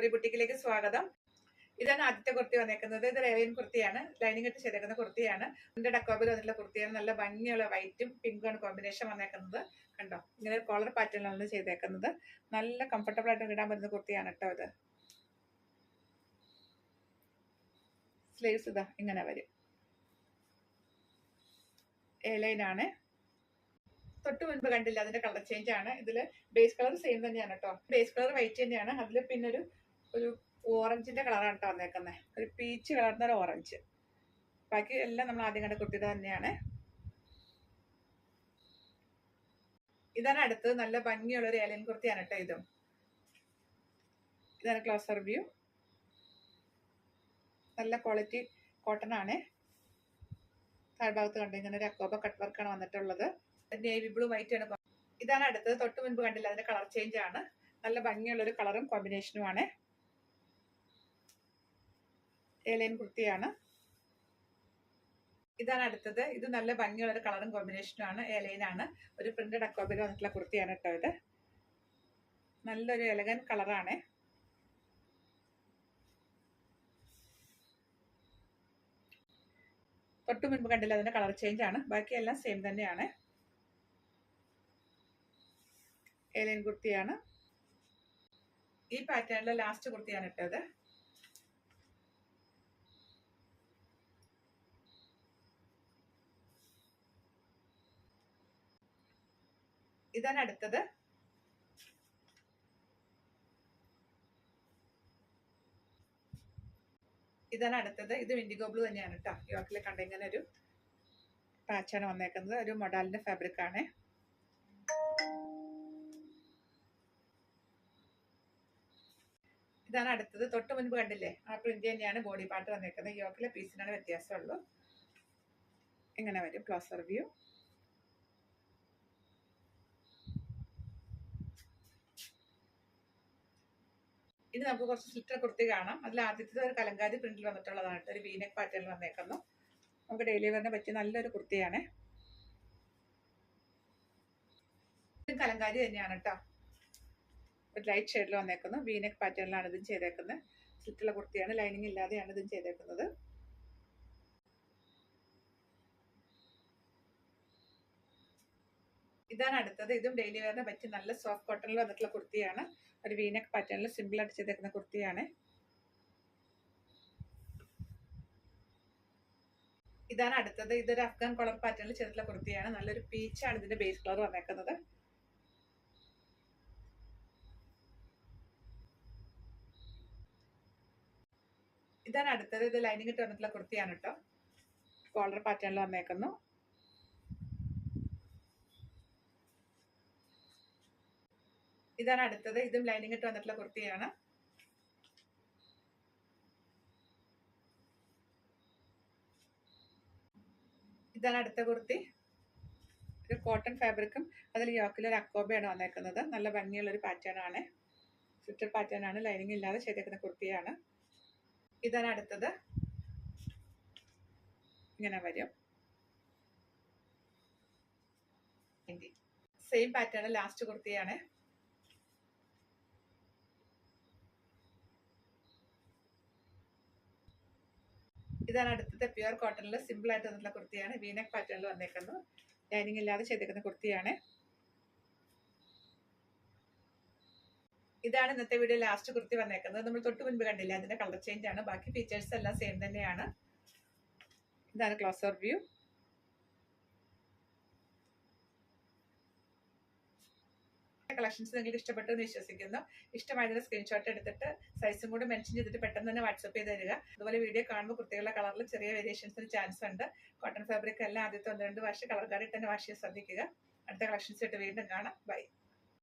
Strawberry ബുട്ടിക്കിലേക്ക് സ്വാഗതം. ഇതാണ് ആദ്യത്തെ കുർത്തി വന്നേക്കുന്നത്. ഇത് റേലിയൻ കുർത്തിയാണ്, ലൈനിങ് ഇട്ട് ചെയ്തേക്കുന്ന കുർത്തിയാണ്. ഇതിന്റെ ഡക്കോബിൽ വന്നിട്ടുള്ള കുർത്തിയാണ്. നല്ല ഭംഗിയുള്ള വൈറ്റും പിങ്കുമാണ് കോമ്പിനേഷൻ വന്നേക്കുന്നത്. കണ്ടോ, ഇങ്ങനെ കോളർ പാറ്റേണിലാണ് ചെയ്തേക്കുന്നത്. നല്ല കംഫർട്ടബിൾ ആയിട്ട് ഇടാൻ പറ്റുന്ന കുർത്തിയാണ് കേട്ടോ ഇത്. സ്ലീവ്സ് ഇതാ ഇങ്ങനെ വരും, എ ലൈനാണ്. തൊട്ട് മുൻപ് കണ്ടില്ല, അതിന്റെ കളർ ചേഞ്ച് ആണ്. ഇതില് ബേസ് കളർ സെയിം തന്നെയാണ് കേട്ടോ. ബേസ് കളർ വൈറ്റ് തന്നെയാണ്. അതിൽ പിന്നെ ഒരു ഓറഞ്ചിന്റെ കളറാണ് കേട്ടോ വന്നേക്കുന്നത്. ഒരു പീച്ച് കളർന്ന ഒരു ഓറഞ്ച്. ബാക്കി എല്ലാം നമ്മൾ ആദ്യം കണ്ട കുർത്തിയുടെ തന്നെയാണ്. ഇതാണ് അടുത്തത്. നല്ല ഭംഗിയുള്ള ഒരു ഏലിയൻ കുർത്തിയാണ് കേട്ടോ ഇതും. ഇതാണ് ക്ലോസർ വ്യൂ. നല്ല ക്വാളിറ്റി കോട്ടൺ ആണ്. താഴ്ഭാഗത്ത് കണ്ടു ഇങ്ങനെ ഒരു അക്കോബ കട്ട് വർക്കാണ് വന്നിട്ടുള്ളത്. നേവി ബ്ലൂ വൈറ്റ് ആണ്. ഇതാണ് അടുത്തത്. തൊട്ട് മുൻപ് കണ്ടില്ല, അതിന്റെ കളർ ചേഞ്ച് ആണ്. നല്ല ഭംഗിയുള്ള ഒരു കളറും കോമ്പിനേഷനും ആണ്. ഏലിയൻ കുർത്തിയാണ്. ഇതാണ് അടുത്തത്. ഇത് നല്ല ഭംഗിയുള്ള ഒരു കളറും കോമ്പിനേഷനും ആണ്. ഏലിയൻ ആണ്. ഒരു പ്രിന്റഡ് അക്കോബയിൽ വന്നിട്ടുള്ള കുർത്തിയാണ് കേട്ടോ ഇത്. നല്ലൊരു എലഗൻ കളറാണ്. തൊട്ട് മുൻപ് കണ്ടില്ല, അതിന്റെ കളർ ചേഞ്ച് ആണ്. ബാക്കിയെല്ലാം സെയിം തന്നെയാണ്. ഏലിയൻ കുർത്തിയാണ്. ഈ പാറ്റേണിലെ ലാസ്റ്റ് കുർത്തിയാണ് ഇട്ടത്. ഇതാണ് അടുത്തത്. ഇതാണ് അടുത്തത്. ഇത് ഇൻഡിഗോ ബ്ലൂ തന്നെയാണ് കേട്ടോ. യോക്കിൽ കണ്ട ഇങ്ങനെ ഒരു പാച്ചാണ് വന്നേക്കുന്നത്. ഒരു മൊഡാലിന്റെ ഫാബ്രിക് ആണ്. ഇതാണ് അടുത്തത്. തൊട്ട് മുൻപ് കണ്ടില്ലേ, ആ പ്രിന്റ് തന്നെയാണ് ബോഡി പാർട്ട് വന്നേക്കുന്നത്. യോക്കിലെ പീസിനാണ് വ്യത്യാസമുള്ളൂ. ഇങ്ങനെ വരും ക്ലോസർ വ്യൂ. ഇനി നമുക്ക് കുറച്ച് സ്ലിറ്റർ കുർത്തി കാണാം. അതിൽ ആദ്യത്തെ ഒരു കലങ്കാരി പ്രിന്റിൽ വന്നിട്ടുള്ളതാണ്. ഒരു വീനെക്ക് പാറ്റേണിൽ വന്നേക്കുന്നു. നമുക്ക് ഡെയിലി വെയറിനെ പറ്റിയ നല്ലൊരു കുർത്തിയാണ്. കലങ്കാരി തന്നെയാണ് കേട്ടോ. ഒരു ലൈറ്റ് ഷെയ്ഡിൽ വന്നേക്കുന്നു. വീനെക്ക് പാറ്റേണിലാണ് ഇതും ചെയ്തേക്കുന്നത്. സ്ലിറ്റുള്ള കുർത്തിയാണ്. ലൈനിങ് ഇല്ലാതെയാണ് ഇതും ചെയ്തേക്കുന്നത്. ഇതാണ് അടുത്തത്. ഇതും ഡെയിലി വെയറിനെ പറ്റി നല്ല സോഫ്റ്റ് കോട്ടണിൽ വന്നിട്ടുള്ള കുർത്തിയാണ്. ഒരു വീനെക്ക് പാറ്റേണിൽ സിമ്പിൾ ആയിട്ട് ചെയ്തേക്കുന്ന കുർത്തിയാണ്. ഇതാണ് അടുത്തത്. ഇതൊരു അഫ്ഗാൻ കളർ പാറ്റേണിൽ ചെയ്തിട്ടുള്ള കുർത്തിയാണ്. നല്ലൊരു പീച്ചാണ് ഇതിന്റെ ബേസ് കളർ വന്നേക്കുന്നത്. ഇതാണ് അടുത്തത്. ഇത് ലൈനിങ് ഇട്ട് വന്നിട്ടുള്ള കുർത്തിയാണ് കേട്ടോ. കോളർ പാറ്റേണിൽ വന്നേക്കുന്നു. ഇതാണ് അടുത്തത്. ഇതും ലൈനിങ് ഇട്ട് വന്നിട്ടുള്ള കുർത്തിയാണ്. ഇതാണ് അടുത്ത കുർത്തി. ഒരു കോട്ടൺ ഫാബ്രിക്കും അതിൽ യോക്കിൽ ഒരു അക്കോബയാണ് വന്നേക്കുന്നത്. നല്ല ഭംഗിയുള്ള ഒരു പാറ്റേൺ ആണ്. സ്ലിറ്റഡ് പാറ്റേൺ ആണ്. ലൈനിങ് ഇല്ലാതെ ചെയ്തേക്കുന്ന കുർത്തിയാണ്. ഇതാണ് അടുത്തത്. ഇങ്ങനെ വരും. സെയിം പാറ്റേൺ ലാസ്റ്റ് കുർത്തിയാണ്. ഇതാണ് അടുത്തത്. പ്യുവർ കോട്ടണിൽ സിമ്പിൾ ആയിട്ട് വന്നിട്ടുള്ള കുർത്തിയാണ്. വീനെക്ക് പാറ്റേണിൽ വന്നേക്കുന്നു. ലൈനിങ് ഇല്ലാതെ ചെയ്തേക്കുന്ന കുർത്തിയാണ്. ഇതാണ് ഇന്നത്തെ വീഡിയോ ലാസ്റ്റ് കുർത്തി വന്നേക്കുന്നത്. നമ്മൾ തൊട്ട് മുൻപ് കണ്ടില്ല, അതിന്റെ കളർ ചേഞ്ച് ആണ്. ബാക്കി ഫീച്ചേഴ്സ് എല്ലാം സെയിം തന്നെയാണ്. ഇതാണ് ക്ലോസർ വ്യൂ. കളക്ഷൻസ് നിങ്ങൾക്ക് ഇഷ്ടപ്പെട്ടു എന്ന് വിശ്വസിക്കുന്നു. ഇഷ്ടമായതിന്റെ സ്ക്രീൻഷോട്ട് എടുത്തിട്ട് സൈസും കൂടി മെൻഷൻ ചെയ്തിട്ട് പെട്ടെന്ന് തന്നെ വാട്സ്ആപ്പ് ചെയ്ത് തരിക. അതുപോലെ വീഡിയോ കാണുമ്പോൾ കുർത്തികളുടെ കളറിൽ ചെറിയ വേരിയേഷൻസിന് ചാൻസ് ഉണ്ട്. കോട്ടൺ ഫാബ്രിക് എല്ലാം ആദ്യത്തെ 1-2 വാഷ് കളർ കാർഡിൽ തന്നെ വാഷ് ചെയ്യാൻ ശ്രദ്ധിക്കുക. അടുത്ത കളക്ഷൻസ് ആയിട്ട് വീണ്ടും കാണാം. ബൈ.